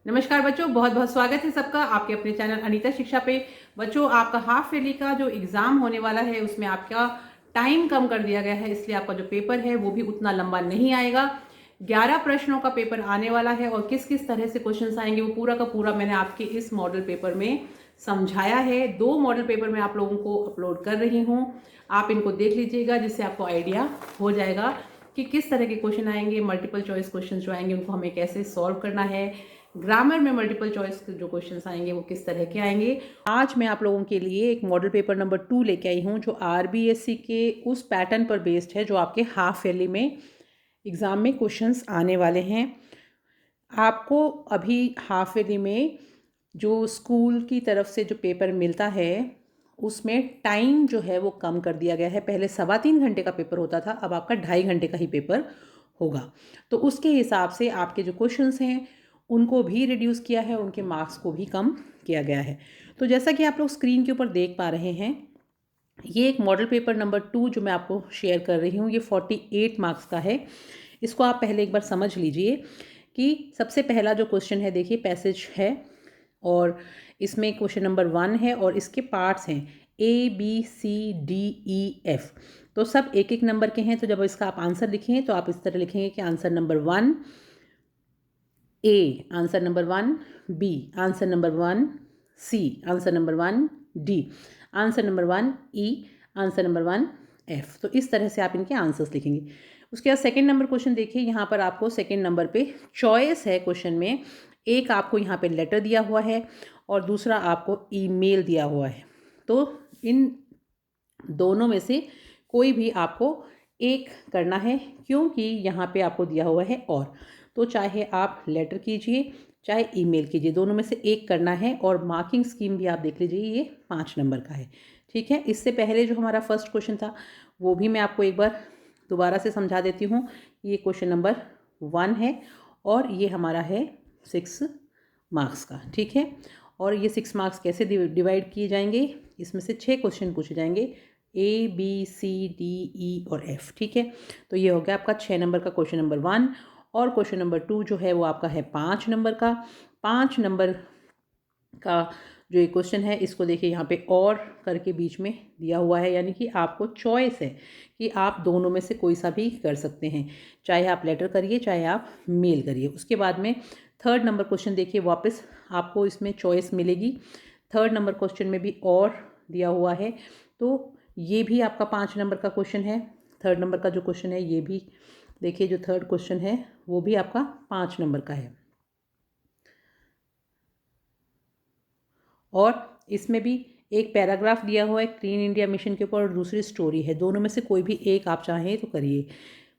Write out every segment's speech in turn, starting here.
नमस्कार बच्चों, बहुत बहुत स्वागत है सबका आपके अपने चैनल अनीता शिक्षा पे। बच्चों, आपका हाफ ईयरली का जो एग्ज़ाम होने वाला है उसमें आपका टाइम कम कर दिया गया है, इसलिए आपका जो पेपर है वो भी उतना लंबा नहीं आएगा। 11 प्रश्नों का पेपर आने वाला है और किस किस तरह से क्वेश्चंस आएंगे वो पूरा का पूरा मैंने आपके इस मॉडल पेपर में समझाया है। 2 मॉडल पेपर मैं आप लोगों को अपलोड कर रही हूँ, आप इनको देख लीजिएगा जिससे आपको आइडिया हो जाएगा कि किस तरह के क्वेश्चन आएंगे। मल्टीपल चॉइस क्वेश्चन जो आएंगे उनको हमें कैसे सॉल्व करना है, ग्रामर में मल्टीपल चॉइस जो क्वेश्चंस आएंगे वो किस तरह के आएंगे। आज मैं आप लोगों के लिए एक मॉडल पेपर नंबर 2 लेके आई हूँ जो आरबीएससी के उस पैटर्न पर बेस्ड है जो आपके हाफ ईयरली में एग्ज़ाम में क्वेश्चंस आने वाले हैं। आपको अभी हाफ ईयरली में जो स्कूल की तरफ से जो पेपर मिलता है उसमें टाइम जो है वो कम कर दिया गया है। पहले 3.25 घंटे का पेपर होता था, अब आपका 2.5 घंटे का ही पेपर होगा। तो उसके हिसाब से आपके जो क्वेश्चंस हैं उनको भी रिड्यूस किया है, उनके मार्क्स को भी कम किया गया है। तो जैसा कि आप लोग स्क्रीन के ऊपर देख पा रहे हैं, ये एक मॉडल पेपर नंबर 2 जो मैं आपको शेयर कर रही हूँ, ये 48 मार्क्स का है। इसको आप पहले एक बार समझ लीजिए कि सबसे पहला जो क्वेश्चन है, देखिए पैसेज है और इसमें क्वेश्चन नंबर 1 है और इसके पार्ट्स हैं ABCDEF। तो सब एक एक नंबर के हैं। तो जब इसका आप आंसर लिखेंगे तो आप इस तरह लिखेंगे कि answer number 1 A, answer number 1 B, answer number 1 C, answer number 1 D, answer number 1 E, answer number 1 F। तो इस तरह से आप इनके आंसर्स लिखेंगे। उसके बाद सेकंड नंबर क्वेश्चन देखिए, यहाँ पर आपको सेकंड नंबर पे चॉइस है क्वेश्चन में। एक आपको यहाँ पे लेटर दिया हुआ है और दूसरा आपको ईमेल दिया हुआ है। तो इन दोनों में से कोई भी आपको एक करना है, क्योंकि यहाँ पे आपको दिया हुआ है और। तो चाहे आप लेटर कीजिए चाहे ईमेल कीजिए, दोनों में से एक करना है। और मार्किंग स्कीम भी आप देख लीजिए, ये 5 नंबर का है। ठीक है, इससे पहले जो हमारा फर्स्ट क्वेश्चन था वो भी मैं आपको एक बार दोबारा से समझा देती हूँ। ये क्वेश्चन नंबर 1 है और ये हमारा है 6 मार्क्स का। ठीक है, और ये 6 मार्क्स कैसे डिवाइड किए जाएंगे, इसमें से 6 क्वेश्चन पूछे जाएंगे, ABCDE और F। ठीक है, तो ये हो गया आपका 6 नंबर का क्वेश्चन नंबर 1। और क्वेश्चन नंबर 2 जो है वो आपका है 5 नंबर का। 5 नंबर का जो ये क्वेश्चन है, इसको देखिए यहाँ पे और करके बीच में दिया हुआ है, यानी कि आपको चॉइस है कि आप दोनों में से कोई सा भी कर सकते हैं, चाहे आप लेटर करिए चाहे आप मेल करिए। उसके बाद में थर्ड नंबर क्वेश्चन देखिए, वापस आपको इसमें चॉइस मिलेगी। थर्ड नंबर क्वेश्चन में भी और दिया हुआ है, तो ये भी आपका 5 नंबर का क्वेश्चन है। थर्ड नंबर का जो क्वेश्चन है ये भी देखिए, जो थर्ड क्वेश्चन है वो भी आपका 5 नंबर का है। और इसमें भी एक पैराग्राफ दिया हुआ है क्लीन इंडिया मिशन के ऊपर और दूसरी स्टोरी है, दोनों में से कोई भी एक आप चाहें तो करिए।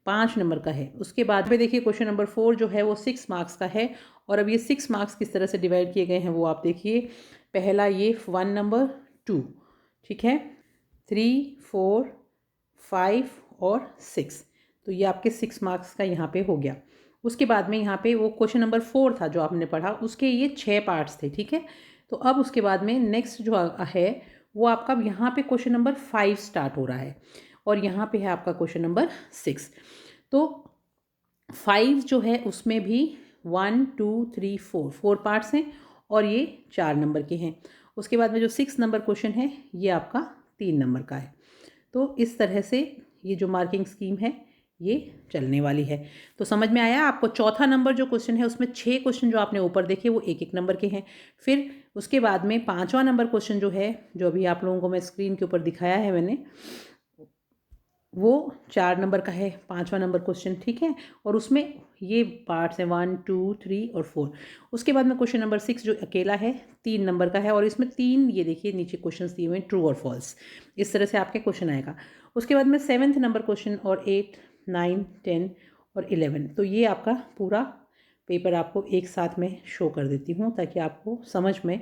5 नंबर का है। उसके बाद में देखिए क्वेश्चन नंबर 4 जो है वो 6 मार्क्स का है। और अब ये 6 मार्क्स किस तरह से डिवाइड किए गए हैं वो आप देखिए। पहला ये 1 नंबर 2, ठीक है, 3 4 5 और 6। तो ये आपके 6 मार्क्स का यहाँ पे हो गया। उसके बाद में यहाँ पे वो क्वेश्चन नंबर 4 था जो आपने पढ़ा, उसके ये 6 पार्ट्स थे। ठीक है, तो अब उसके बाद में नेक्स्ट जो है वो आपका यहाँ पे क्वेश्चन नंबर 5 स्टार्ट हो रहा है और यहाँ पे है आपका क्वेश्चन नंबर 6। तो 5 जो है उसमें भी 1 2 3 4 पार्ट्स हैं और ये 4 नंबर के हैं। उसके बाद में जो 6 नंबर क्वेश्चन है ये आपका 3 नंबर का है। तो इस तरह से ये जो मार्किंग स्कीम है ये चलने वाली है। तो समझ में आया आपको। चौथा नंबर जो क्वेश्चन है उसमें 6 क्वेश्चन जो आपने ऊपर देखे वो एक एक नंबर के हैं। फिर उसके बाद में 5वां नंबर क्वेश्चन जो है, जो अभी आप लोगों को मैं स्क्रीन के ऊपर दिखाया है मैंने, वो 4 नंबर का है 5वां नंबर क्वेश्चन। ठीक है, और उसमें ये पार्ट्स हैं 1 2 3 और 4। उसके बाद में क्वेश्चन नंबर 6 जो अकेला है 3 नंबर का है और इसमें 3 ये देखिए नीचे क्वेश्चंस दिए हुए हैं, ट्रू और फॉल्स। इस तरह से आपके क्वेश्चन आएगा। उसके बाद में 7th नंबर क्वेश्चन और 8 9 10 और 11। तो ये आपका पूरा पेपर आपको एक साथ में शो कर देती हूँ ताकि आपको समझ में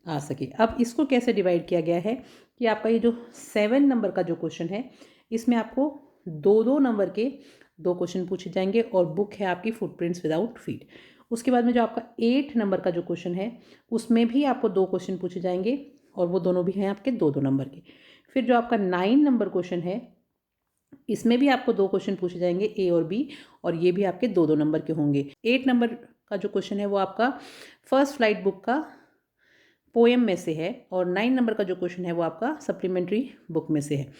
आ सके। अब इसको कैसे डिवाइड किया गया है कि आपका ये जो 7 नंबर का जो क्वेश्चन है इसमें आपको 2 नंबर के 2 क्वेश्चन पूछे जाएंगे और बुक है आपकी फुटप्रिंट्स विदाउट फीट। उसके बाद में जो आपका 8 नंबर का जो क्वेश्चन है उसमें भी आपको 2 क्वेश्चन पूछे जाएंगे और वो दोनों भी हैं आपके 2 नंबर के। फिर जो आपका 9 नंबर क्वेश्चन है इसमें भी आपको 2 क्वेश्चन पूछे जाएंगे, ए और बी, और ये भी आपके 2 नंबर के होंगे। 8 नंबर का जो क्वेश्चन है वो आपका फर्स्ट फ्लाइट बुक का पोएम में से है, और 9 नंबर का जो क्वेश्चन है वो आपका सप्लीमेंट्री बुक में से है,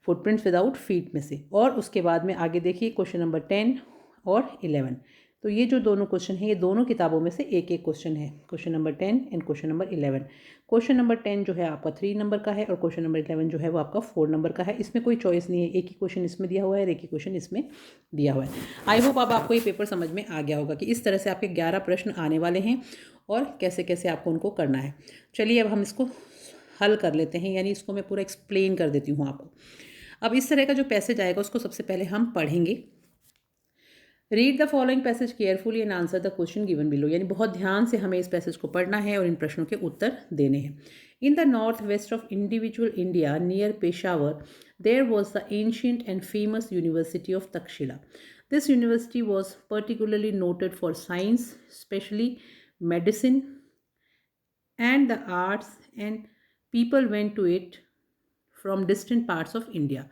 फुटप्रिंट्स विदाउट फीट में से। और उसके बाद में आगे देखिए क्वेश्चन नंबर 10 और 11। तो ये जो दोनों क्वेश्चन हैं ये दोनों किताबों में से एक एक क्वेश्चन है, question number 10 and question number 11। Question number 10 जो है आपका 3 नंबर का है और क्वेश्चन नंबर 11 जो है वो आपका 4 नंबर का है। इसमें कोई चॉइस नहीं है, एक ही क्वेश्चन इसमें दिया हुआ है और एक ही क्वेश्चन इसमें दिया हुआ है। आई होप अब आपको ये पेपर समझ में आ गया होगा कि इस तरह से आपके 11 प्रश्न आने वाले हैं और कैसे कैसे आपको उनको करना है। चलिए अब हम इसको हल कर लेते हैं, यानी इसको मैं पूरा एक्सप्लेन कर देती हूँ आपको। अब इस तरह का जो पैसेज आएगा उसको सबसे पहले हम पढ़ेंगे। Read the following passage carefully and answer the question given below, यानी बहुत ध्यान से हमें इस पैसेज को पढ़ना है और इन प्रश्नों के उत्तर देने हैं। In the north west of individual India near Peshawar there was the ancient and famous university of Takshashila. This university was particularly noted for science, specially medicine and the arts, and people went to it from distant parts of India.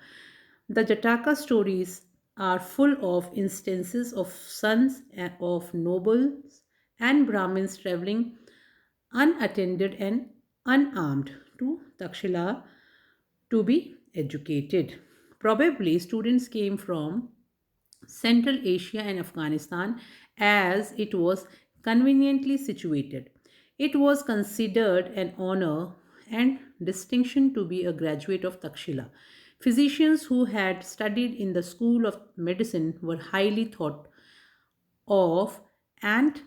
The Jataka stories are full of instances of sons of nobles and Brahmins traveling unattended and unarmed to Takshila to be educated. Probably students came from Central Asia and Afghanistan as it was conveniently situated. It was considered an honor and distinction to be a graduate of Takshila. Physicians who had studied in the school of medicine were highly thought of, and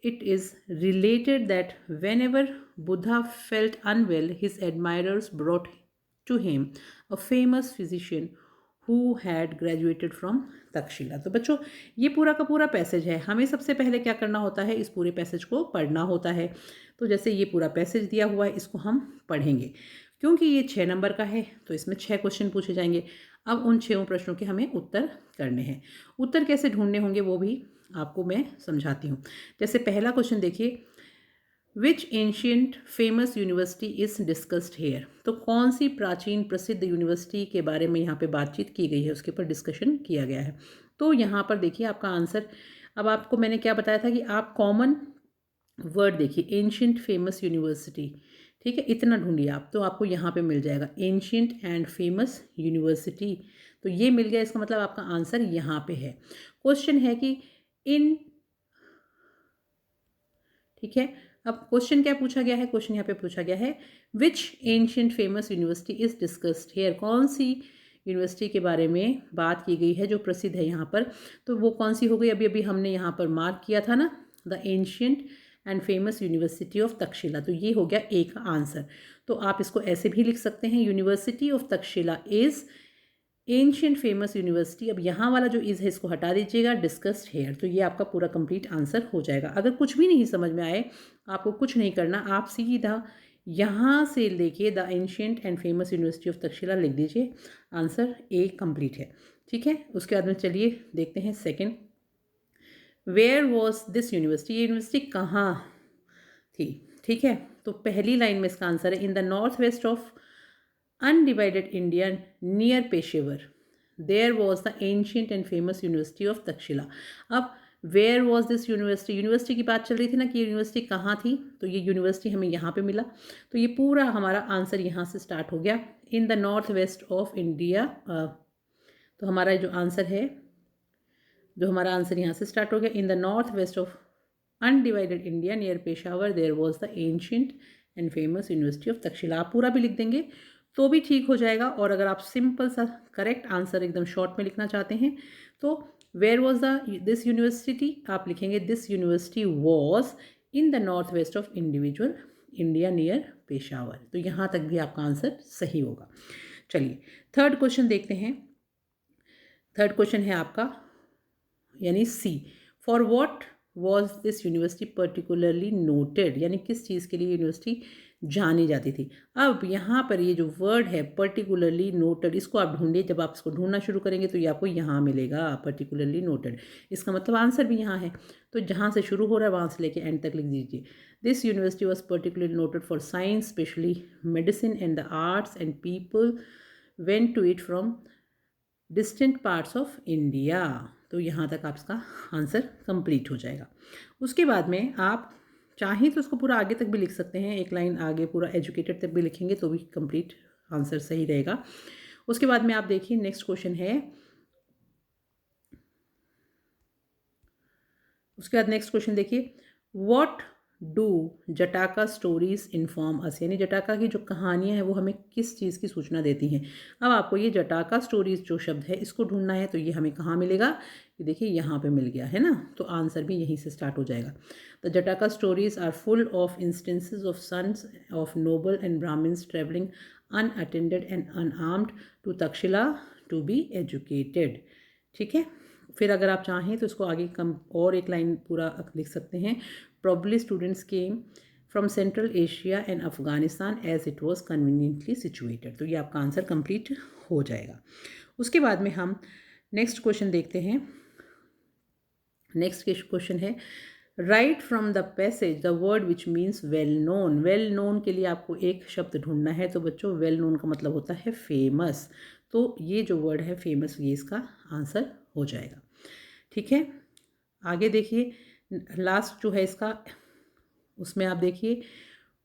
it is related that whenever Buddha felt unwell, his admirers brought to him a famous physician who had graduated from Takshashila. तो बच्चों ये पूरा का पूरा passage है, हमें सबसे पहले क्या करना होता है, इस पूरे पैसेज को पढ़ना होता है। तो जैसे ये पूरा पैसेज दिया हुआ है इसको हम पढ़ेंगे, क्योंकि ये 6 नंबर का है तो इसमें 6 क्वेश्चन पूछे जाएंगे। अब उन 6 प्रश्नों के हमें उत्तर करने हैं। उत्तर कैसे ढूंढने होंगे वो भी आपको मैं समझाती हूँ। जैसे पहला क्वेश्चन देखिए, which ancient famous university is discussed here. तो कौन सी प्राचीन प्रसिद्ध यूनिवर्सिटी के बारे में यहाँ पे बातचीत की गई है, उसके ऊपर डिस्कशन किया गया है। तो यहाँ पर देखिए आपका आंसर, अब आपको मैंने क्या बताया था कि आप कॉमन वर्ड देखिए, एंशियंट फेमस यूनिवर्सिटी, ठीक है, इतना ढूंढिए आप, तो आपको यहाँ पे मिल जाएगा एंशियंट एंड फेमस यूनिवर्सिटी। तो ये मिल गया, इसका मतलब आपका आंसर यहाँ पे है। क्वेश्चन है कि इन, ठीक है, अब क्वेश्चन क्या पूछा गया है, क्वेश्चन यहाँ पे पूछा गया है which ancient famous university is discussed here. कौन सी यूनिवर्सिटी के बारे में बात की गई है जो प्रसिद्ध है यहाँ पर, तो वो कौन सी हो गई, अभी अभी हमने यहाँ पर मार्क किया था ना, the ancient and famous university of Takshashila. तो ये हो गया एक आंसर। तो आप इसको ऐसे भी लिख सकते हैं, university of Takshashila is ancient famous university. अब यहाँ वाला जो इज़ है इसको हटा दीजिएगा, डिस्कस्ड हेयर। तो ये आपका पूरा कंप्लीट आंसर हो जाएगा। अगर कुछ भी नहीं समझ में आए, आपको कुछ नहीं करना, आप सीधा यहाँ से लेके the ancient and famous university of Takshashila लिख दीजिए, आंसर ए कंप्लीट है। ठीक है, उसके बाद में चलिए देखते हैं second, where was this university. ये यूनिवर्सिटी कहाँ थी, ठीक है। तो पहली लाइन में इसका आंसर है इन the north west of undivided India near Peshawar there was the ancient and famous university of Takshila। अब where was this university, university की बात चल रही थी ना कि यूनिवर्सिटी कहाँ थी, तो ये यूनिवर्सिटी हमें यहाँ पे मिला। तो ये पूरा हमारा आंसर यहाँ से स्टार्ट हो गया, in the north west of India. तो हमारा जो आंसर है, जो हमारा आंसर यहाँ से स्टार्ट हो गया, in the north west of undivided India near Peshawar there was the ancient and famous university of Takshashila. आप पूरा भी लिख देंगे तो भी ठीक हो जाएगा, और अगर आप सिंपल सा करेक्ट आंसर एकदम शॉर्ट में लिखना चाहते हैं तो where was the this university, आप लिखेंगे this university was in the north west of individual India near Peshawar. तो यहाँ तक भी आपका आंसर सही होगा। चलिए थर्ड क्वेश्चन देखते हैं। थर्ड क्वेश्चन है आपका यानी C, for what was this university particularly noted, यानी किस चीज़ के लिए यूनिवर्सिटी जानी जाती थी। अब यहाँ पर ये जो वर्ड है पर्टिकुलरली नोटेड, इसको आप ढूंढिए, जब आप इसको ढूंढना शुरू करेंगे तो ये आपको यहाँ मिलेगा, पर्टिकुलरली नोटेड। इसका मतलब आंसर भी यहाँ है, तो जहाँ से शुरू हो रहा है वहाँ से लेके एंड तक लिख दीजिए। This university was particularly noted for science, specially medicine and the arts, and people went to it from distant parts of India. तो यहाँ तक आप इसका आंसर कंप्लीट हो जाएगा। उसके बाद में आप चाहें तो उसको पूरा आगे तक भी लिख सकते हैं, एक लाइन आगे पूरा एजुकेटेड तक भी लिखेंगे तो भी कंप्लीट आंसर सही रहेगा। उसके बाद में आप देखिए नेक्स्ट क्वेश्चन है, उसके बाद नेक्स्ट क्वेश्चन देखिए, what do Jataka stories inform us, यानी जटाका की जो कहानियाँ हैं वो हमें किस चीज़ की सूचना देती हैं। अब आपको ये जटाका स्टोरीज जो शब्द है इसको ढूंढना है, तो ये हमें कहाँ मिलेगा, ये देखिए यहाँ पे मिल गया है ना, तो आंसर भी यहीं से स्टार्ट हो जाएगा। The Jataka stories are full of instances of sons of noble and Brahmans travelling unattended and unarmed to Takshashila to be educated. ठीक है, फिर अगर आप चाहें तो इसको आगे कम और एक लाइन पूरा लिख सकते हैं, probably students came from Central Asia and Afghanistan as it was conveniently situated। तो ये आपका आंसर कंप्लीट हो जाएगा। उसके बाद में हम नेक्स्ट क्वेश्चन देखते हैं। नेक्स्ट क्वेश्चन है, right from the passage the word which means well known. Well known के लिए आपको एक शब्द ढूंढना है, तो बच्चों वेल नोन का मतलब होता है फेमस, तो ये जो वर्ड है फेमस ये इसका आंसर हो जाएगा। ठीक है, आगे देखिए लास्ट जो है इसका, उसमें आप देखिए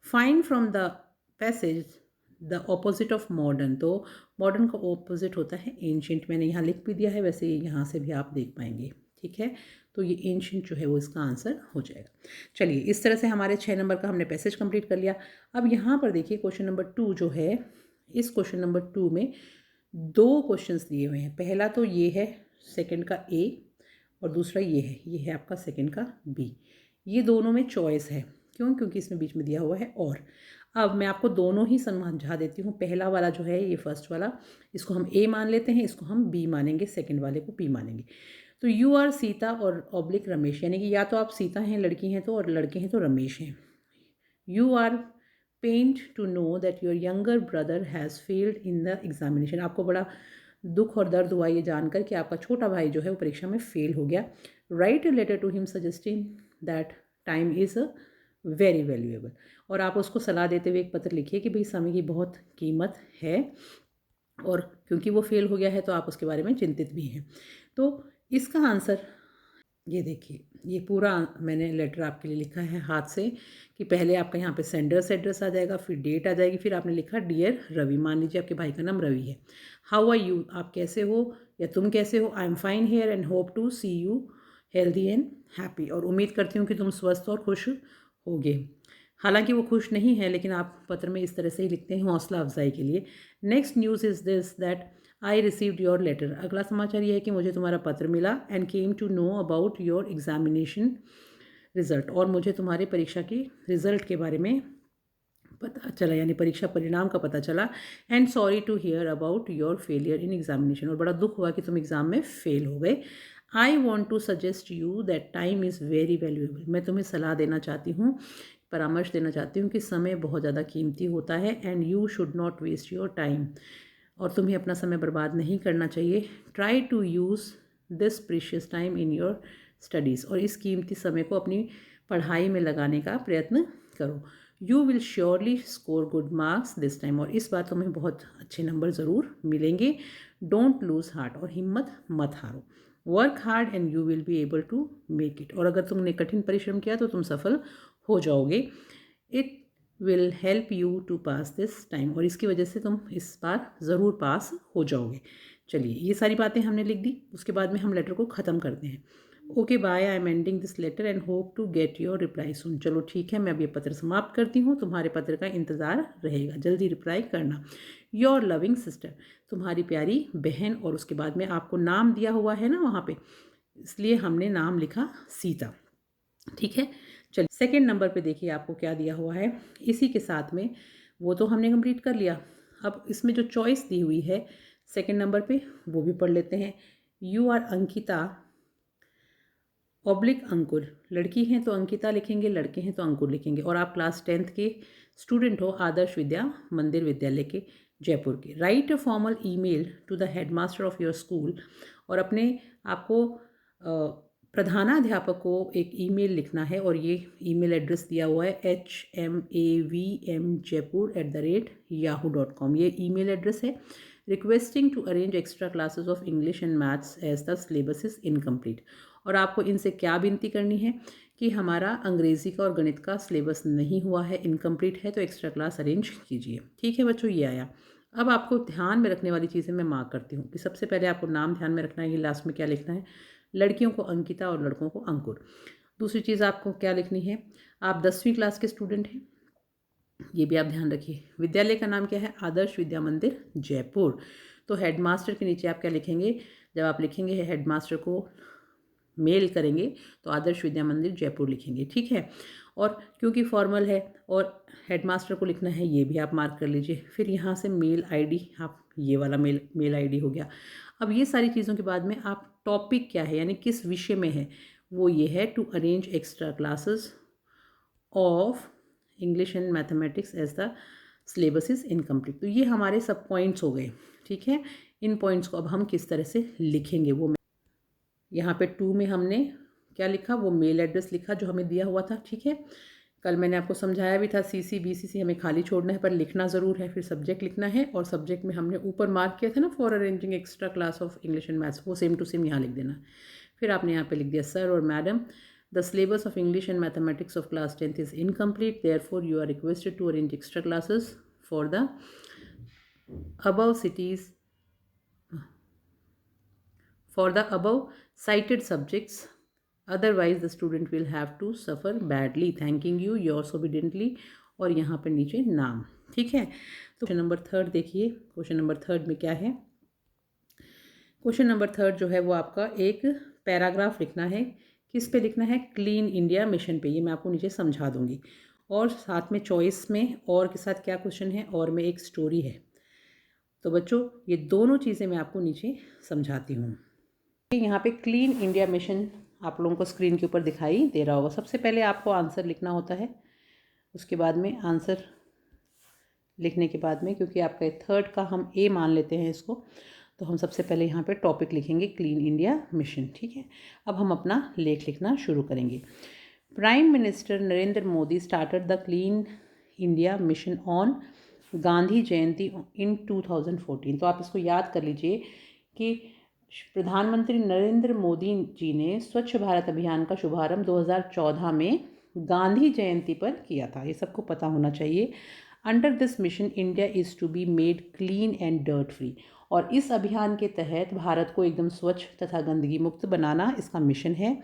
find from the passage the opposite of modern, तो मॉडर्न का ऑपोजिट होता है एंशिएंट, मैंने यहाँ लिख भी दिया है, वैसे यहाँ से भी आप देख पाएंगे। ठीक है, तो ये एंशिएंट जो है वो इसका आंसर हो जाएगा। चलिए, इस तरह से हमारे 6 नंबर का हमने पैसेज कंप्लीट कर लिया। अब यहाँ पर देखिए क्वेश्चन नंबर 2 जो है, इस क्वेश्चन नंबर 2 में 2 क्वेश्चंस दिए हुए हैं। पहला तो ये है सेकंड का ए और दूसरा ये है आपका सेकंड का बी। ये दोनों में चॉइस है, क्यों, क्योंकि इसमें बीच में दिया हुआ है और। अब मैं आपको दोनों ही समझा देती हूँ। पहला वाला जो है ये फर्स्ट वाला, इसको हम ए मान लेते हैं, इसको हम बी मानेंगे, सेकंड वाले को बी मानेंगे। तो यू आर सीता और ऑब्लिक रमेश, यानी कि या तो आप सीता हैं लड़की हैं तो, और लड़के हैं तो रमेश हैं। You are pained to know that your younger brother has failed in the examination. आपको बड़ा दुख और दर्द हुआ ये जानकर कि आपका छोटा भाई जो है वो परीक्षा में फेल हो गया। Write a letter to him suggesting that time is very valuable, और आप उसको सलाह देते हुए एक पत्र लिखिए कि भाई समय की बहुत कीमत है, और क्योंकि वो फेल हो गया है तो आप उसके बारे में चिंतित भी हैं। तो इसका आंसर ये देखिए, ये पूरा मैंने लेटर आपके लिए लिखा है हाथ से, कि पहले आपका यहाँ पे सेंडर्स एड्रेस आ जाएगा, फिर डेट आ जाएगी, फिर आपने लिखा डियर रवि, मान लीजिए आपके भाई का नाम रवि है। हाउ आर यू, आप कैसे हो या तुम कैसे हो। I am fine here and hope to see you healthy and happy, और उम्मीद करती हूँ कि तुम स्वस्थ और खुश होगे। हालांकि वो खुश नहीं है, लेकिन आप पत्र में इस तरह से ही लिखते हैं हौसला अफजाई के लिए। Next news is this that I received your letter. अगला समाचार ये है कि मुझे तुम्हारा पत्र मिला, and came to know about your examination result, और मुझे तुम्हारी परीक्षा की रिजल्ट के बारे में पता चला, यानी परीक्षा परिणाम का पता चला। And sorry to hear about your failure in examination, और बड़ा दुख हुआ कि तुम एग्ज़ाम में फेल हो गए। I want to suggest you that time is very valuable. मैं तुम्हें सलाह देना चाहती हूँ, परामर्श देना चाहती हूँ कि समय बहुत ज़्यादा कीमती होता है, and you should not waste your time, और तुम्हें अपना समय बर्बाद नहीं करना चाहिए। Try to use this precious time in your studies, और इस कीमती समय को अपनी पढ़ाई में लगाने का प्रयत्न करो। You will surely score good marks this time, और इस बार तुम्हें बहुत अच्छे नंबर ज़रूर मिलेंगे। डोंट लूज़ हार्ट, और हिम्मत मत हारो। Work hard and you will be able to make it, और अगर तुमने कठिन परिश्रम किया तो तुम सफल हो जाओगे। It will help you to pass this time, और इसकी वजह से तुम इस बार ज़रूर पास हो जाओगे। चलिए, ये सारी बातें हमने लिख दी। उसके बाद में हम लेटर को ख़त्म करते हैं। Okay bye, I am ending this letter and hope to get your reply soon. चलो ठीक है, मैं अब ये पत्र समाप्त करती हूँ। तुम्हारे पत्र का इंतज़ार रहेगा, जल्दी रिप्लाई करना। योर लविंग सिस्टर, तुम्हारी प्यारी बहन, और उसके बाद में आपको नाम दिया हुआ है ना वहाँ पे, इसलिए हमने नाम लिखा सीता। ठीक है, चलिए सेकंड नंबर पे देखिए आपको क्या दिया हुआ है। इसी के साथ में वो तो हमने कंप्लीट कर लिया। अब इसमें जो चॉइस दी हुई है सेकंड नंबर पे वो भी पढ़ लेते हैं। यू आर अंकिता ऑब्लिक अंकुर, लड़की हैं तो अंकिता लिखेंगे, लड़के हैं तो अंकुर लिखेंगे, और आप क्लास 10th के स्टूडेंट हो आदर्श विद्या मंदिर विद्यालय के जयपुर के। Write a formal email to the headmaster of your school, और अपने आपको प्रधानाध्यापक को एक ईमेल लिखना है, और ये ईमेल एड्रेस दिया हुआ है HMAVMjaipur@yahoo.com। ये ईमेल एड्रेस है। Requesting to arrange extra classes of English and maths as the syllabus is incomplete. और आपको इनसे क्या विनती करनी है कि हमारा अंग्रेज़ी का और गणित का सिलेबस नहीं हुआ है, इनकम्प्लीट है, तो एक्स्ट्रा क्लास अरेंज कीजिए। ठीक है बच्चों, ये आया। अब आपको ध्यान में रखने वाली चीज़ें मैं मार्क करती हूँ कि सबसे पहले आपको नाम ध्यान में रखना है कि लास्ट में क्या लिखना है। लड़कियों को अंकिता और लड़कों को अंकुर। दूसरी चीज़ आपको क्या लिखनी है, आप 10वीं क्लास के स्टूडेंट हैं, ये भी आप ध्यान रखिए। विद्यालय का नाम क्या है, आदर्श विद्या मंदिर जयपुर। तो हेडमास्टर के नीचे आप क्या लिखेंगे, जब आप लिखेंगे हेडमास्टर को मेल करेंगे तो आदर्श विद्या मंदिर जयपुर लिखेंगे। ठीक है, और क्योंकि फॉर्मल है और हेडमास्टर को लिखना है, ये भी आप मार्क कर लीजिए। फिर यहाँ से मेल आईडी, आप ये वाला मेल आईडी हो गया। अब ये सारी चीज़ों के बाद में आप टॉपिक क्या है यानी किस विषय में है, वो ये है to arrange extra classes of English and mathematics as the syllabus is incomplete. तो ये हमारे सब पॉइंट्स हो गए। ठीक है, इन पॉइंट्स को अब हम किस तरह से लिखेंगे वो यहाँ पे 2 में हमने क्या लिखा, वो मेल एड्रेस लिखा जो हमें दिया हुआ था। ठीक है, कल मैंने आपको समझाया भी था CC BCC हमें खाली छोड़ना है पर लिखना ज़रूर है। फिर सब्जेक्ट लिखना है और सब्जेक्ट में हमने ऊपर मार्क किया था ना for arranging extra class of English and maths, वो सेम टू सेम यहाँ लिख देना। फिर आपने यहाँ पे लिख दिया सर और madam, the syllabus of English and mathematics of class 10th is incomplete, therefore you are requested to arrange extra classes for the above cities for the above cited subjects, otherwise the student will have to suffer badly, thanking you yours obediently, और यहाँ पर नीचे नाम। ठीक है, तो question number 3 देखिए। Question number 3 में क्या है, क्वेश्चन नंबर 3 जो है वो आपका एक पैराग्राफ लिखना है। किस पे लिखना है, क्लीन इंडिया मिशन पे। ये मैं आपको नीचे समझा दूंगी। और साथ में चॉइस में और के साथ क्या क्वेश्चन है, और में एक स्टोरी है। तो बच्चों ये दोनों चीज़ें मैं आपको नीचे समझाती हूँ। यहाँ पे क्लीन इंडिया मिशन आप लोगों को स्क्रीन के ऊपर दिखाई दे रहा होगा। सबसे पहले आपको आंसर लिखना होता है, उसके बाद में आंसर लिखने के बाद में, क्योंकि आपका 3rd का हम A मान लेते हैं इसको, तो हम सबसे पहले यहाँ पे टॉपिक लिखेंगे क्लीन इंडिया मिशन। ठीक है, अब हम अपना लेख लिखना शुरू करेंगे। Prime minister Narendra Modi started the clean India mission on Gandhi Jayanti in 2014। तो आप इसको याद कर लीजिए कि प्रधानमंत्री नरेंद्र मोदी जी ने स्वच्छ भारत अभियान का शुभारंभ 2014 में गांधी जयंती पर किया था। ये सबको पता होना चाहिए। Under this mission India is to be made clean and dirt free. और इस अभियान के तहत भारत को एकदम स्वच्छ तथा गंदगी मुक्त बनाना इसका मिशन है।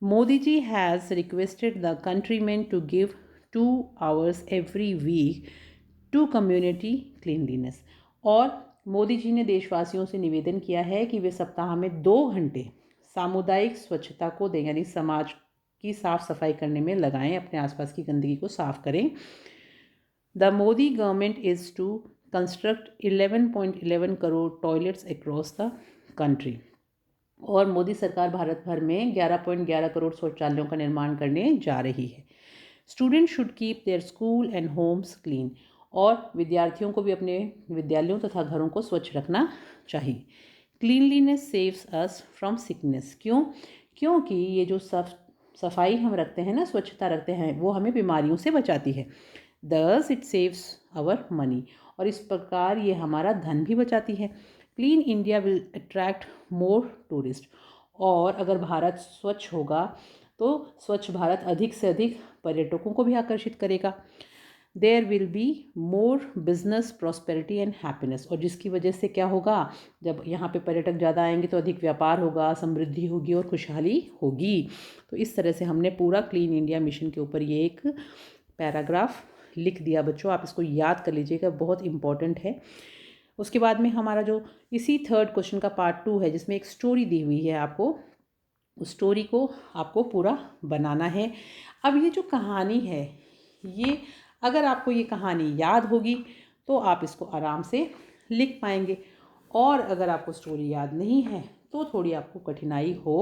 Modi ji has requested the countrymen to give 2 hours every week to community cleanliness. और मोदी जी ने देशवासियों से निवेदन किया है कि वे सप्ताह में 2 घंटे सामुदायिक स्वच्छता को दें, यानी समाज की साफ सफाई करने में लगाएं, अपने आसपास की गंदगी को साफ करें। The Modi government is to construct 11.11 crore toilets across the country. और मोदी सरकार भारत भर में 11.11 करोड़ शौचालयों का निर्माण करने जा रही है। Student should keep their school and homes clean. और विद्यार्थियों को भी अपने विद्यालयों तथा घरों को स्वच्छ रखना चाहिए। Cleanliness saves us from sickness. क्यों? क्योंकि ये जो सफाई हम रखते हैं ना, स्वच्छता रखते हैं, वो हमें बीमारियों से बचाती है। Thus it saves our money. और इस प्रकार ये हमारा धन भी बचाती है। Clean India will attract more tourist. और अगर भारत स्वच्छ होगा तो स्वच्छ भारत अधिक से अधिक पर्यटकों को भी आकर्षित करेगा। There will be more business prosperity and happiness. और जिसकी वजह से क्या होगा, जब यहाँ पे पर्यटक ज़्यादा आएंगे तो अधिक व्यापार होगा, समृद्धि होगी और खुशहाली होगी। तो इस तरह से हमने पूरा क्लीन इंडिया मिशन के ऊपर ये एक पैराग्राफ लिख दिया। बच्चों आप इसको याद कर लीजिएगा, बहुत इंपॉर्टेंट है। उसके बाद में हमारा जो इसी 3rd क्वेश्चन का पार्ट 2 है, जिसमें एक स्टोरी दी हुई है आपको, उस स्टोरी को आपको पूरा बनाना है। अब ये जो कहानी है, ये अगर आपको ये कहानी याद होगी तो आप इसको आराम से लिख पाएंगे। और अगर आपको स्टोरी याद नहीं है तो थोड़ी आपको कठिनाई हो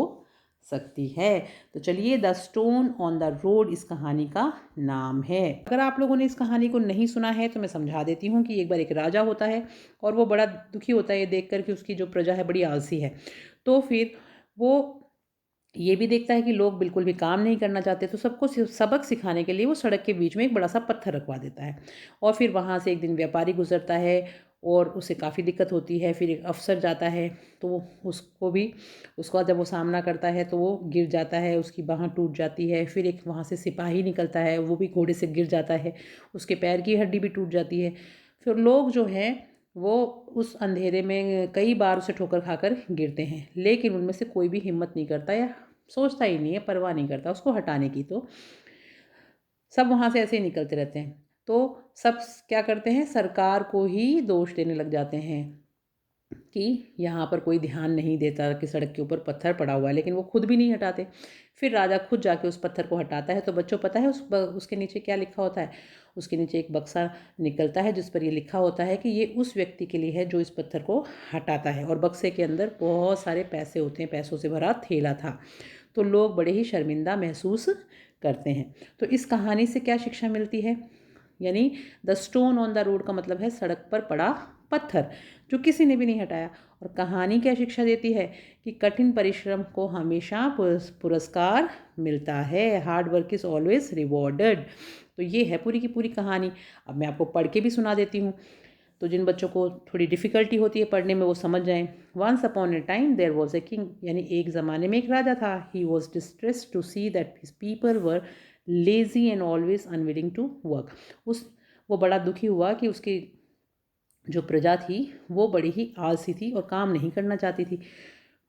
सकती है। तो चलिए, the stone on the road इस कहानी का नाम है। अगर आप लोगों ने इस कहानी को नहीं सुना है तो मैं समझा देती हूँ कि एक बार एक राजा होता है और वो बड़ा दुखी होता है ये देखकर कि उसकी जो प्रजा है बड़ी आलसी है। तो फिर वो ये भी देखता है कि लोग बिल्कुल भी काम नहीं करना चाहते, तो सबको सबक सिखाने के लिए वो सड़क के बीच में एक बड़ा सा पत्थर रखवा देता है। और फिर वहाँ से एक दिन व्यापारी गुजरता है और उसे काफ़ी दिक्कत होती है। फिर एक अफसर जाता है तो उसको भी उसका जब वो सामना करता है तो वो गिर जाता है, उसकी बाँह टूट जाती है। फिर एक वहाँ से सिपाही निकलता है, वो भी घोड़े से गिर जाता है, उसके पैर की हड्डी भी टूट जाती है। फिर लोग जो हैं वो उस अंधेरे में कई बार उसे ठोकर खाकर गिरते हैं, लेकिन उनमें से कोई भी हिम्मत नहीं करता या सोचता ही नहीं है, परवाह नहीं करता उसको हटाने की। तो सब वहाँ से ऐसे ही निकलते रहते हैं। तो सब क्या करते हैं, सरकार को ही दोष देने लग जाते हैं कि यहाँ पर कोई ध्यान नहीं देता कि सड़क के ऊपर पत्थर पड़ा हुआ है, लेकिन वो खुद भी नहीं हटाते। फिर राजा खुद जाके उस पत्थर को हटाता है। तो बच्चों पता है उसके नीचे क्या लिखा होता है? उसके नीचे एक बक्सा निकलता है जिस पर ये लिखा होता है कि ये उस व्यक्ति के लिए है जो इस पत्थर को हटाता है। और बक्से के अंदर बहुत सारे पैसे होते हैं, पैसों से भरा थैला था। तो लोग बड़े ही शर्मिंदा महसूस करते हैं। तो इस कहानी से क्या शिक्षा मिलती है? यानी the stone on the road का मतलब है सड़क पर पड़ा पत्थर जो किसी ने भी नहीं हटाया। और कहानी क्या शिक्षा देती है कि कठिन परिश्रम को हमेशा पुरस्कार मिलता है। Hard work is always rewarded. तो ये है पूरी की पूरी कहानी। अब मैं आपको पढ़ के भी सुना देती हूँ, तो जिन बच्चों को थोड़ी डिफ़िकल्टी होती है पढ़ने में वो समझ जाएं। Once upon a time there was a king, यानी एक ज़माने में एक राजा था। He was distressed to see that his people were lazy and always unwilling to work. वो बड़ा दुखी हुआ कि उसकी जो प्रजा थी वो बड़ी ही आलसी थी और काम नहीं करना चाहती थी।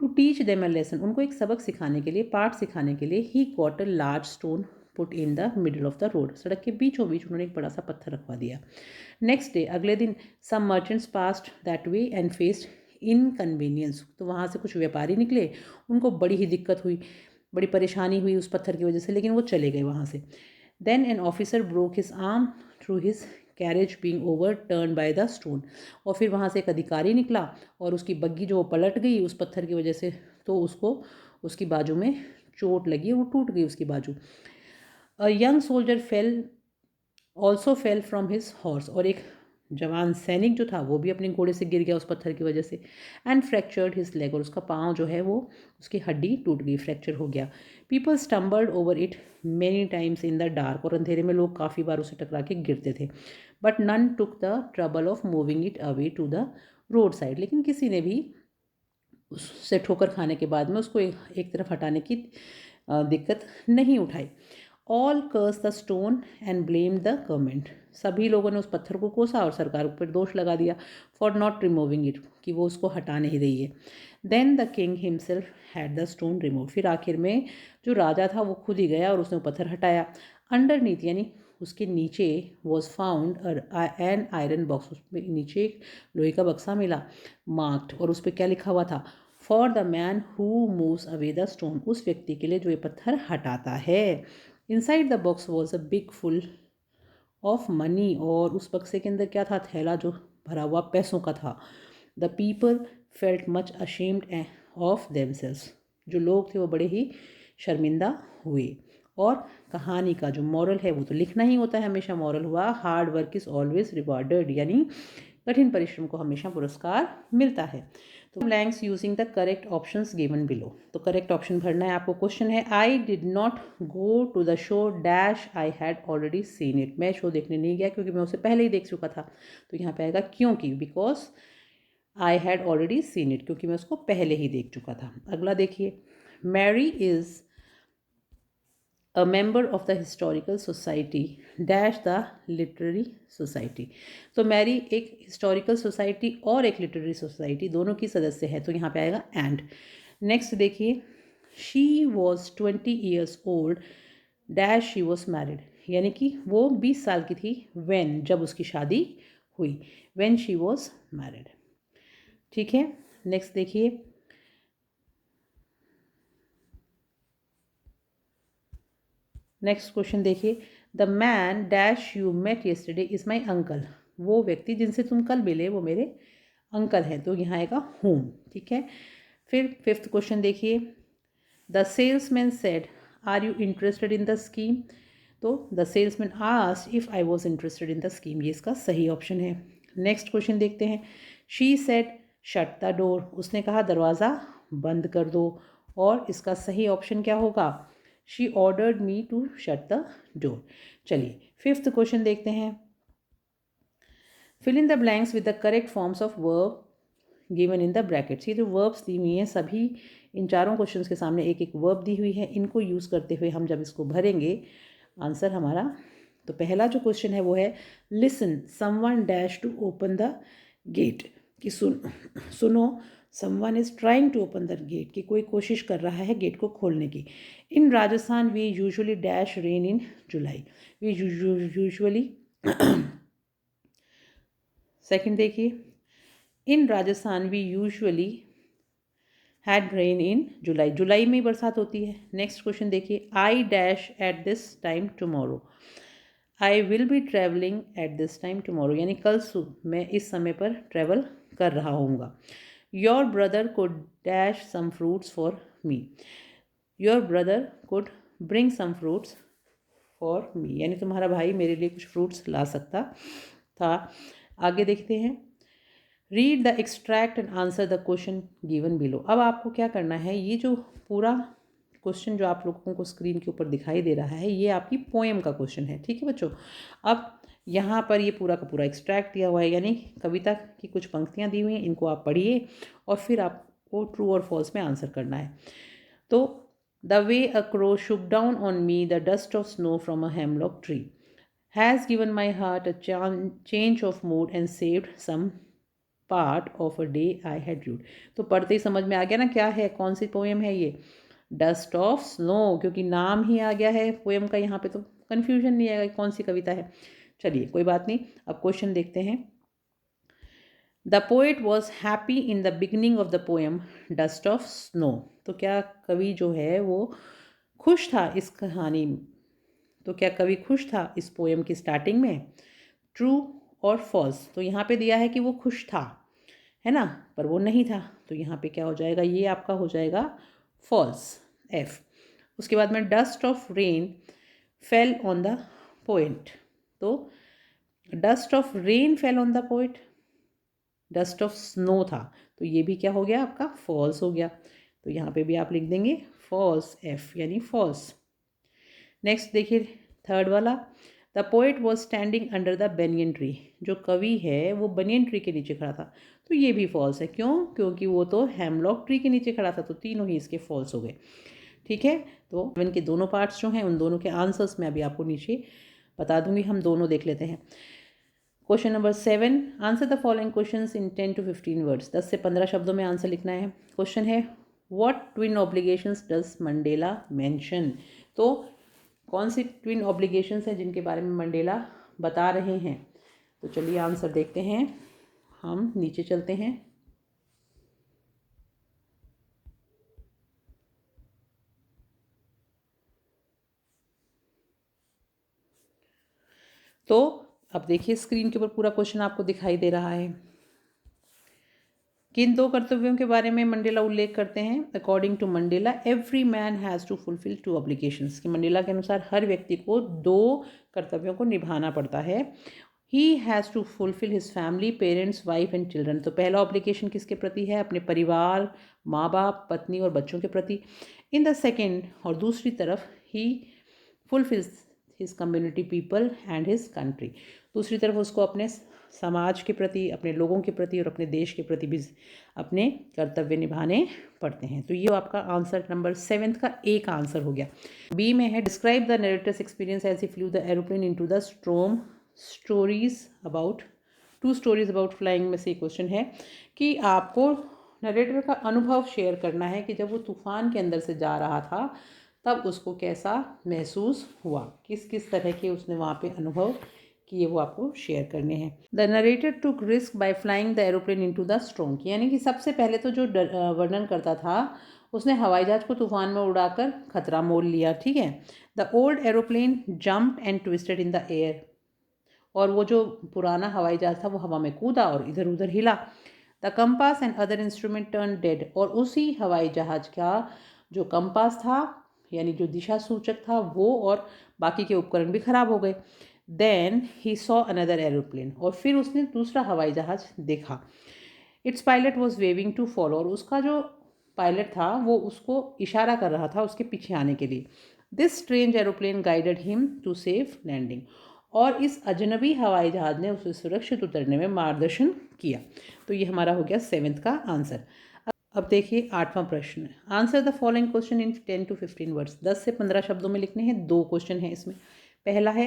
To teach them a lesson, उनको एक सबक सिखाने के लिए, पाठ सिखाने के लिए, he got a large stone put in the middle of the road, सड़क के बीचों बीच उन्होंने एक बड़ा सा पत्थर रखवा दिया। नेक्स्ट डे, अगले दिन, some merchants passed that way and faced inconvenience, तो वहाँ से कुछ व्यापारी निकले, उनको बड़ी ही दिक्कत हुई, बड़ी परेशानी हुई उस पत्थर की वजह से, लेकिन वो चले गए वहाँ से। Then an officer broke his arm through his carriage being over turn by the stone, और फिर वहाँ से एक अधिकारी निकला और उसकी बग्गी जो पलट गई उस पत्थर की वजह से, तो उसको उसकी बाजू में चोट लगी, वो टूट गई उसकी बाजू। A young soldier also fell from his horse, और एक जवान सैनिक जो था वो भी अपने घोड़े से गिर गया उस पत्थर की वजह से। एंड फ्रैक्चर्ड हिज लेग, और उसका पाँव जो है वो उसकी हड्डी टूट गई, फ्रैक्चर हो गया। People stumbled over it many times in the dark, और अंधेरे में लोग काफ़ी बार उसे टकरा के गिरते थे। But none took the trouble of moving it away to the road side, लेकिन किसी ने भी उससे ठोकर खाने के बाद में उसको एक तरफ हटाने की दिक्कत नहीं उठाई। All curse the stone and blame the government, सभी लोगों ने उस पत्थर को कोसा और सरकार पर दोष लगा दिया फॉर नॉट रिमूविंग इट, कि वो उसको हटा नहीं रही है। Then the king himself had the stone remove, फिर आखिर में जो राजा था वो खुद ही गया और उसने वो पत्थर हटाया। अंडरनीथ, यानी उसके नीचे, was found an iron box, उसमें नीचे एक लोहे का बक्सा मिला, मार्क्ड, और उस पर क्या लिखा हुआ था? For the man who moves away the stone, उस व्यक्ति के लिए जो ये पत्थर हटाता है। Inside the box was a big full of money, और उस बक्से के अंदर क्या था? थैला जो भरा हुआ पैसों का था। The people felt much ashamed of themselves, जो लोग थे वो बड़े ही शर्मिंदा हुए। और कहानी का जो मॉरल है वो तो लिखना ही होता है हमेशा। मॉरल हुआ hard work is always rewarded, यानी कठिन परिश्रम को हमेशा पुरस्कार मिलता है। तो blanks using the correct options given below, तो करेक्ट ऑप्शन भरना है आपको। क्वेश्चन है, I did not go to the show dash I had already seen it, मैं शो देखने नहीं गया क्योंकि मैं उसे पहले ही देख चुका था। तो यहाँ पे आएगा क्योंकि, because I had already seen it, क्योंकि मैं उसको पहले ही देख चुका था। अगला देखिए, Mary is a member of the historical society dash the literary society, तो मैरी एक हिस्टोरिकल सोसाइटी और एक लिटरेरी सोसाइटी दोनों की सदस्य है, तो यहाँ पे आएगा एंड। नेक्स्ट देखिए, she was 20 years old dash she was married, यानी कि वो 20 साल की थी व्हेन, जब उसकी शादी हुई, व्हेन शी वॉज मैरिड। ठीक है, नेक्स्ट देखिए, नेक्स्ट क्वेश्चन देखिए, the man dash you met yesterday is my uncle, वो व्यक्ति जिनसे तुम कल मिले वो मेरे अंकल हैं, तो यहाँ आएगा होम। ठीक है, फिर फिफ्थ क्वेश्चन देखिए, the salesman said are you interested in the scheme, तो the salesman asked if I was interested in the scheme, ये इसका सही ऑप्शन है। नेक्स्ट क्वेश्चन देखते हैं, she said shut the door, उसने कहा दरवाज़ा बंद कर दो, और इसका सही ऑप्शन क्या होगा? She ordered me to shut the door. चलिए फिफ्थ क्वेश्चन देखते हैं, fill in the blanks with the correct forms of verb given in the brackets. ये जो वर्ब्स दी हुई हैं सभी इन चारों क्वेश्चंस के सामने एक एक वर्ब दी हुई है, इनको यूज़ करते हुए हम जब इसको भरेंगे आंसर हमारा, तो पहला जो क्वेश्चन है वो है listen someone dash to open the gate, कि सुनो someone is trying to open the gate, कि कोई कोशिश कर रहा है गेट को खोलने की। In Rajasthan we usually dash rain in July, we usually second देखिए, in Rajasthan we usually had rain in July, जुलाई में ही बरसात होती है। नेक्स्ट क्वेश्चन देखिए, I dash at this time tomorrow, I will be travelling at this time tomorrow, यानी कल सुबह मैं इस समय पर ट्रैवल कर रहा हूँगा। Your brother could dash some fruits for me, your brother could bring some fruits for me, यानी तुम्हारा भाई मेरे लिए कुछ फ्रूट्स ला सकता था। आगे देखते हैं, read the extract and answer the question given below. अब आपको क्या करना है, ये जो पूरा क्वेश्चन जो आप लोगों को स्क्रीन के ऊपर दिखाई दे रहा है ये आपकी पोएम का क्वेश्चन है, ठीक है बच्चों। अब यहाँ पर ये पूरा का पूरा एक्सट्रैक्ट दिया हुआ है, यानी कविता की कुछ पंक्तियाँ दी हुई हैं, इनको आप पढ़िए और फिर आपको ट्रू और फॉल्स में आंसर करना है। तो the way a crow shook down on me the dust of snow from a hemlock tree has given my heart a change of mood and saved some part of a day I had rued. तो पढ़ते ही समझ में आ गया ना क्या है, कौन सी poem है ये, डस्ट ऑफ स्नो, क्योंकि नाम ही आ गया है पोएम का, यहाँ पे तो कन्फ्यूजन नहीं आएगा कौन सी कविता है। चलिए कोई बात नहीं, अब क्वेश्चन देखते हैं। The poet was happy in the beginning of the poem dust of snow, तो क्या कवि जो है वो खुश था इस कहानी में, तो क्या कवि खुश था इस पोएम की स्टार्टिंग में, ट्रू और फॉल्स। तो यहाँ पे दिया है कि वो खुश था, है ना, पर वो नहीं था, तो यहाँ पे क्या हो जाएगा, ये आपका हो जाएगा फॉल्स, एफ। उसके बाद में dust of rain fell on the poet, तो dust of rain fell on the poet, dust of snow था, तो ये भी क्या हो गया आपका फॉल्स हो गया, तो यहाँ पे भी आप लिख देंगे फॉल्स, एफ यानी फॉल्स। नेक्स्ट देखिए थर्ड वाला, the poet was standing under the banyan tree, जो कवि है वो बनियन ट्री के नीचे खड़ा था, तो ये भी फॉल्स है, क्यों, क्योंकि वो तो हेमलॉक ट्री के नीचे खड़ा था, तो तीनों ही इसके फॉल्स हो गए, ठीक है। तो इनके दोनों पार्ट्स जो हैं उन दोनों के आंसर्स मैं अभी आपको नीचे बता दूंगी, हम दोनों देख लेते हैं। Question number 7, answer the following questions in 10 to 15 words, 10 से 15 शब्दों में आंसर लिखना है। क्वेश्चन है what twin obligations does Mandela mention, तो कौन सी ट्विन ऑब्लिगेशंस हैं जिनके बारे में मंडेला बता रहे हैं। तो चलिए आंसर देखते हैं, हम नीचे चलते हैं। तो अब देखिए स्क्रीन के ऊपर पूरा क्वेश्चन आपको दिखाई दे रहा है। किन दो कर्तव्यों के बारे में मंडेला उल्लेख करते हैं, according to Mandela every man has to fulfil 2 obligations, कि मंडेला के अनुसार हर व्यक्ति को 2 कर्तव्यों को निभाना पड़ता है। He has to fulfil his family, parents, wife and children, तो पहला ऑब्लिगेशन किसके प्रति है, अपने परिवार, माँ बाप, पत्नी और बच्चों के प्रति। इन द सेकेंड, और दूसरी तरफ, he fulfils his community people and his country, दूसरी तरफ उसको अपने समाज के प्रति, अपने लोगों के प्रति और अपने देश के प्रति भी अपने कर्तव्य निभाने पड़ते हैं। तो ये आपका आंसर नंबर 7 का एक आंसर हो गया। बी में है describe the narrator's experience as he flew the aeroplane into the storm, stories about 2 stories about flying में से क्वेश्चन है कि आपको नरेटर का अनुभव शेयर करना है कि जब वो तूफान के अंदर से जा रहा था तब उसको कैसा महसूस हुआ, किस किस तरह के उसने वहाँ पे अनुभव किए, वो आपको शेयर करने हैं। The narrator took risk by flying the aeroplane into the storm, यानी कि सबसे पहले तो जो वर्णन करता था उसने हवाई जहाज को तूफान में उड़ाकर खतरा मोल लिया, ठीक है। The old aeroplane jumped and twisted in the air, और वो जो पुराना हवाई जहाज था वो हवा में कूदा और इधर उधर हिला। The compass and other instrument turn dead, और उसी हवाई जहाज का जो कंपास था यानी जो दिशा सूचक था वो और बाकी के उपकरण भी खराब हो गए। Then he saw another aeroplane, और फिर उसने दूसरा हवाई जहाज देखा। Its pilot was waving to follow, और उसका जो पायलट था वो उसको इशारा कर रहा था उसके पीछे आने के लिए। This strange aeroplane guided him to safe landing, और इस अजनबी हवाई जहाज़ ने उसे सुरक्षित उतरने में मार्गदर्शन किया। तो ये हमारा हो गया 7th का आंसर। अब देखिए 8वां प्रश्न, answer the following question in 10 to 15 words. 10 से 15 शब्दों में लिखने हैं। 2 क्वेश्चन हैं इसमें। पहला है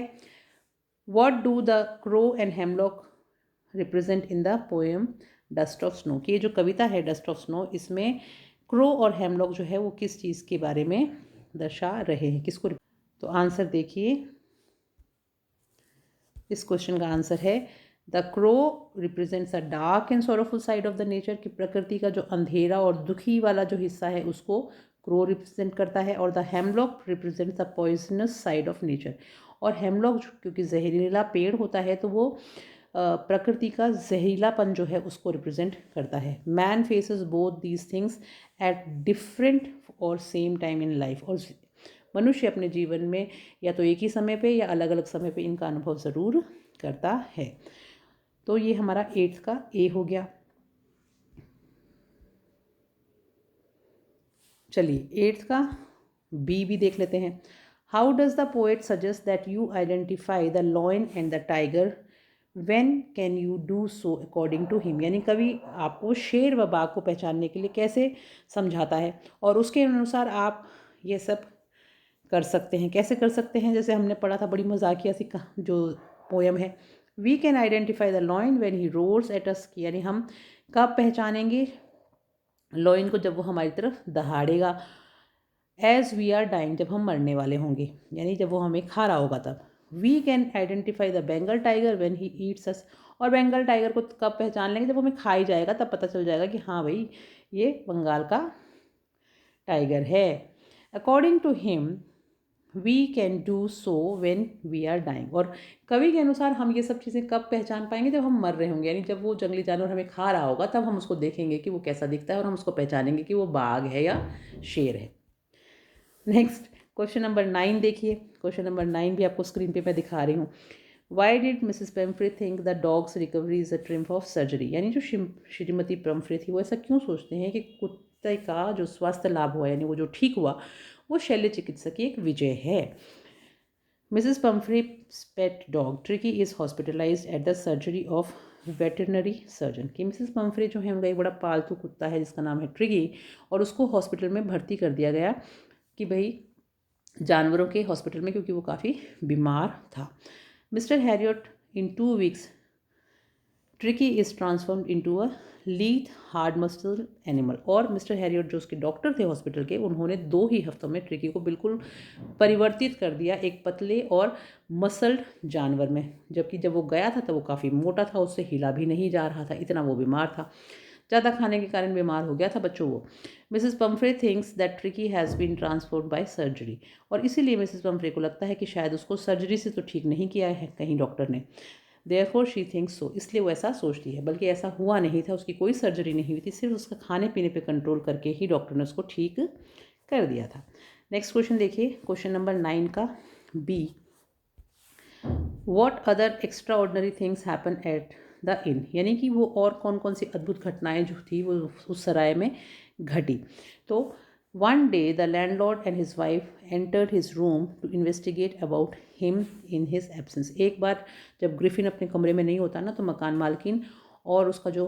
what do the crow and hemlock represent in the poem dust of snow. कि ये जो कविता है डस्ट ऑफ स्नो, इसमें क्रो और हेमलॉक जो है वो किस चीज़ के बारे में दर्शा रहे हैं, किसको। तो आंसर देखिए, इस क्वेश्चन का आंसर है the crow represents a dark and sorrowful side of the nature. की प्रकृति का जो अंधेरा और दुखी वाला जो हिस्सा है उसको क्रो रिप्रेजेंट करता है। और the hemlock represents the poisonous side of nature. और हेमलॉक क्योंकि जहरीला पेड़ होता है तो वो प्रकृति का जहरीलापन जो है उसको रिप्रेजेंट करता है। Man faces both these things at different और सेम टाइम इन लाइफ। और मनुष्य अपने जीवन में या तो एक ही समय पे या अलग अलग समय पे इनका अनुभव ज़रूर करता है। तो ये हमारा 8th का ए हो गया। चलिए 8th का बी भी देख लेते हैं। How does the poet suggest that you identify the lion and the tiger, when can you do so according to him. यानी कवि आपको शेर व बाघ को पहचानने के लिए कैसे समझाता है और उसके अनुसार आप ये सब कर सकते हैं। कैसे कर सकते हैं, जैसे हमने पढ़ा था बड़ी मजाकिया सी जो पोयम है, we can identify the lion when he roars at us. यानी हम कब पहचानेंगे लॉयन को, जब वो हमारी तरफ दहाड़ेगा। एज वी आर डाइंग, जब हम मरने वाले होंगे, यानी जब वो हमें खा रहा होगा तब। We can identify the Bengal tiger when he eats us. और बेंगल टाइगर को कब पहचान लेंगे, जब हमें खा ही जाएगा, तब पता चल जाएगा कि हाँ भाई ये बंगाल का टाइगर है। According to him we can do so when we are dying. और कवि के अनुसार हम ये सब चीज़ें कब पहचान पाएंगे, जब हम मर रहे होंगे। यानी जब वो जंगली जानवर हमें खा रहा होगा तब हम उसको देखेंगे कि वो कैसा दिखता है और हम उसको पहचानेंगे कि वो बाघ है या शेर है। नेक्स्ट क्वेश्चन नंबर 9 देखिए। क्वेश्चन नंबर 9 भी आपको स्क्रीन पे मैं दिखा रही हूँ। Why did Mrs Pumphrey think the dog's recovery is a triumph of surgery. यानी जो श्रीमती पेम्फ्रे थी वो ऐसा क्यों सोचते हैं कि कुत्ते का जो स्वास्थ्य लाभ हुआ, यानी वो जो ठीक हुआ, वो शल्य चिकित्सा की एक विजय है। Mrs Pumphrey's pet dog Tricki is hospitalised at the surgery of veterinary surgeon. कि मिसेस पम्फ्रे जो है उनका एक बड़ा पालतू कुत्ता है जिसका नाम है ट्रिकी, और उसको हॉस्पिटल में भर्ती कर दिया गया कि भाई जानवरों के हॉस्पिटल में, क्योंकि वो काफ़ी बीमार था। Mr Herriot in 2 weeks Tricki is transformed into a lithe hard muscle animal. और मिस्टर हैरियट जो उसके डॉक्टर थे हॉस्पिटल के, उन्होंने 2 ही हफ्तों में ट्रिकी को बिल्कुल परिवर्तित कर दिया एक पतले और मसल्ड जानवर में। जबकि जब वो गया था तब वो काफ़ी मोटा था, उससे हिला भी नहीं जा रहा था, इतना वो बीमार था। ज़्यादा खाने के कारण बीमार हो गया था बच्चों वो। Mrs Pumphrey thinks that Tricki has been transformed by surgery. और इसीलिए मिसेस पम्फ्रे को लगता है कि शायद उसको सर्जरी से तो ठीक नहीं किया है कहीं डॉक्टर ने। देयरफॉर शी थिंक्स सो, इसलिए वो ऐसा सोचती है। बल्कि ऐसा हुआ नहीं था, उसकी कोई सर्जरी नहीं हुई थी, सिर्फ उसका खाने पीने पे कंट्रोल करके ही डॉक्टर ने उसको ठीक कर दिया था। नेक्स्ट क्वेश्चन देखिए, क्वेश्चन नंबर 9 का B. What other extraordinary things happen at the inn. यानी कि वो और कौन कौन सी अद्भुत घटनाएं जो थी वो उस सराय में घटी। तो one day the landlord and his wife entered his room to investigate about him in his absence. एक बार जब ग्रिफिन अपने कमरे में नहीं होता ना, तो मकान मालकिन और उसका जो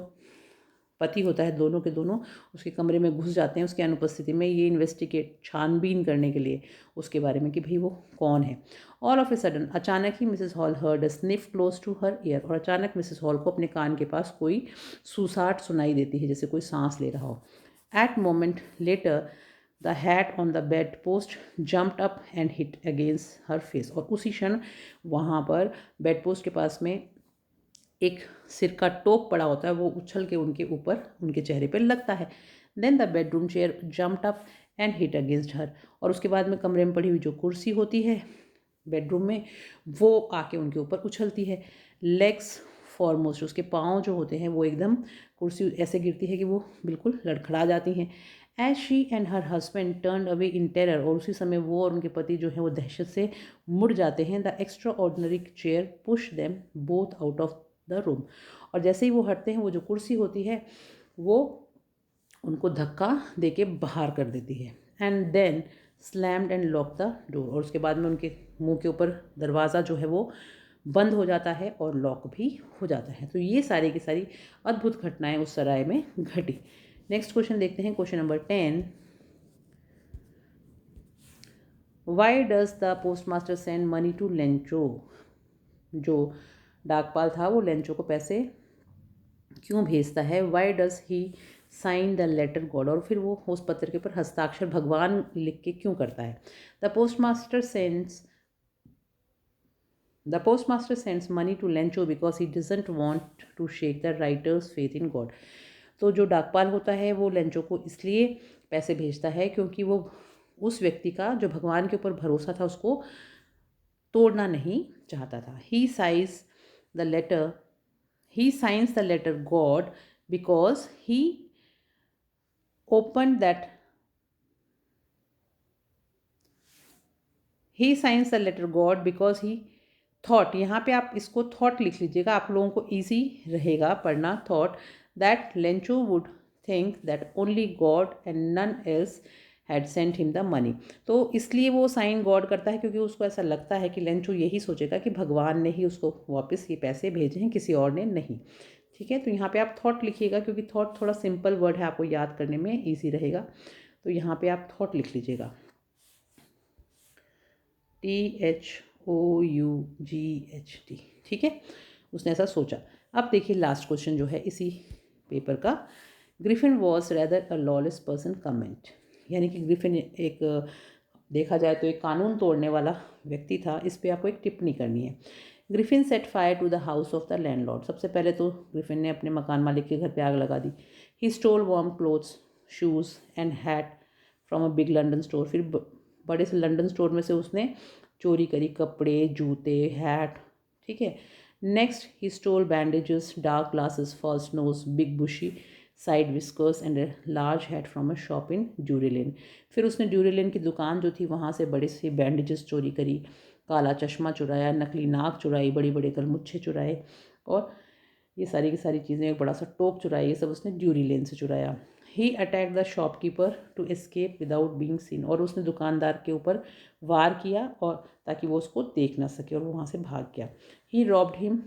पति होता है, दोनों के दोनों उसके कमरे में घुस जाते हैं उसकी अनुपस्थिति में, ये इन्वेस्टिगेट छानबीन करने के लिए उसके बारे में कि भाई वो कौन है। ऑल ऑफ ए सडन, अचानक ही Mrs Hall heard a sniff close to her ear. और अचानक मिसेस हॉल को अपने कान के पास कोई सुसाट सुनाई देती है, जैसे कोई सांस ले रहा हो। At moment later the hat on the bed post jumped up and hit against her face. और उसी क्षण वहाँ पर बेड पोस्ट के पास में एक सिर का टोप पड़ा होता है, वो उछल के उनके ऊपर उनके चेहरे पे लगता है। Then the bedroom chair jumped up and hit against her. और उसके बाद में कमरे में पड़ी हुई जो कुर्सी होती है बेडरूम में, वो आके उनके ऊपर उछलती है। लेग्स फॉरमोस्ट, उसके पाँव जो होते हैं वो एकदम कुर्सी ऐसे गिरती है कि वो बिल्कुल लड़खड़ा जाती हैं। As she and her husband turn away in terror. और उसी समय वो और उनके पति जो हैं वो दहशत से मुड़ जाते हैं। The extra ordinary chair push them both out of the room. और जैसे ही वो हटते हैं, वो जो कुर्सी होती है वो उनको धक्का दे के बाहर कर देती है। And then slammed and lock the door. और उसके बाद में उनके मुंह के ऊपर दरवाज़ा जो है वो बंद हो जाता है और लॉक भी हो जाता है। तो ये सारी की सारी अद्भुत घटनाएं उस सराय में घटी। नेक्स्ट क्वेश्चन देखते हैं, question number 10। Why does the postmaster send money to Lencho? जो डाकपाल था वो लेंचो को पैसे क्यों भेजता है? Why does he sign the letter God? और फिर वो उस पत्र के ऊपर हस्ताक्षर भगवान लिख के क्यों करता है? The postmaster sends money to Lencho because he doesn't want to shake the writer's faith in God. तो जो डाकपाल होता है वो लेंचो को इसलिए पैसे भेजता है क्योंकि वो उस व्यक्ति का जो भगवान के ऊपर भरोसा था उसको तोड़ना नहीं चाहता था। He signs the letter God because he opened that he signs the letter God because he thought, यहाँ पे आप इसको थॉट लिख लीजिएगा, आप लोगों को ईजी रहेगा पढ़ना। Thought that Lencho would think that only God and none else had sent him the money. तो इसलिए वो साइन गॉड करता है क्योंकि उसको ऐसा लगता है कि लेंचो यही सोचेगा कि भगवान ने ही उसको वापस ये पैसे भेजे हैं, किसी और ने नहीं। ठीक है, तो यहाँ पे आप थॉट लिखिएगा क्योंकि थॉट थोड़ा सिंपल वर्ड है, आपको याद करने में ईजी रहेगा। तो यहाँ पे आप थॉट लिख लीजिएगा, THOUGHT। ठीक है, उसने ऐसा सोचा। अब देखिए लास्ट क्वेश्चन जो है इसी पेपर का, Griffin was rather a lawless person comment. यानी कि ग्रिफिन एक देखा जाए तो एक कानून तोड़ने वाला व्यक्ति था। इस पर आपको एक टिप्पणी करनी है। Griffin set fire to the house of the landlord. सबसे पहले तो ग्रिफिन ने अपने मकान मालिक के घर पे आग लगा दी। He stole warm clothes, shoes and hat from a big London store. फिर बड़े से लंदन स्टोर में से उसने चोरी करी कपड़े, जूते, हैट। ठीक है, next he stole bandages, dark glasses, false nose, big bushy side whiskers and a large hat from a shop in Drury Lane. फिर उसने ड्यूरी लेन की दुकान जो थी वहाँ से बड़े से बैंडेजेस चोरी करी, काला चश्मा चुराया, नकली नाक चुराई, बड़े बड़े गलमुच्छे चुराए और ये सारी की सारी चीज़ें, एक बड़ा सा टोप चुराया, ये सब उसने ड्यूरी लेन से चुराया। He attack the shopkeeper to escape without being seen. और उसने दुकानदार के ऊपर वार किया और ताकि वो उसको देख ना सके और वो वहाँ से भाग गया। He robbed him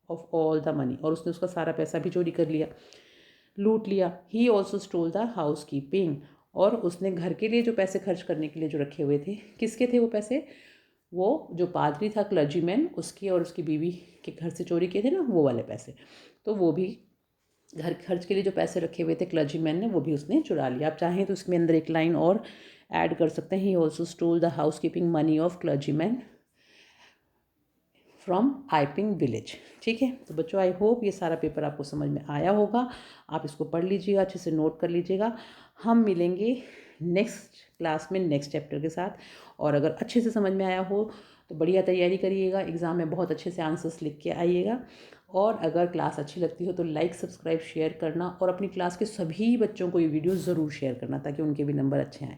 of all the money. और उसने उसका सारा पैसा भी चोरी कर लिया, लूट लिया। ही also stole the house keeping. और उसने घर के लिए जो पैसे खर्च करने के लिए जो रखे हुए थे, किसके थे वो पैसे? वो जो पादरी था, क्लर्जीमैन, उसकी और उसकी बीवी के घर से चोरी किए थे ना, वो वाले पैसे। तो वो भी घर खर्च के लिए जो पैसे रखे हुए थे क्लर्जीमैन ने, वो भी उसने चुरा लिया। आप चाहें तो इसमें अंदर एक लाइन और ऐड कर सकते हैं, he also stole the housekeeping money of clergyman from Iping village. ठीक है, तो बच्चों आई होप ये सारा पेपर आपको समझ में आया होगा। आप इसको पढ़ लीजिएगा, अच्छे से नोट कर लीजिएगा। हम मिलेंगे नेक्स्ट क्लास में नेक्स्ट चैप्टर के साथ। और अगर अच्छे से समझ में आया हो तो बढ़िया तैयारी करिएगा, एग्ज़ाम में बहुत अच्छे से आंसर्स लिख के आइएगा। और अगर क्लास अच्छी लगती हो तो लाइक, सब्सक्राइब, शेयर करना और अपनी क्लास के सभी बच्चों को ये वीडियो ज़रूर शेयर करना ताकि उनके भी नंबर अच्छे आएँ।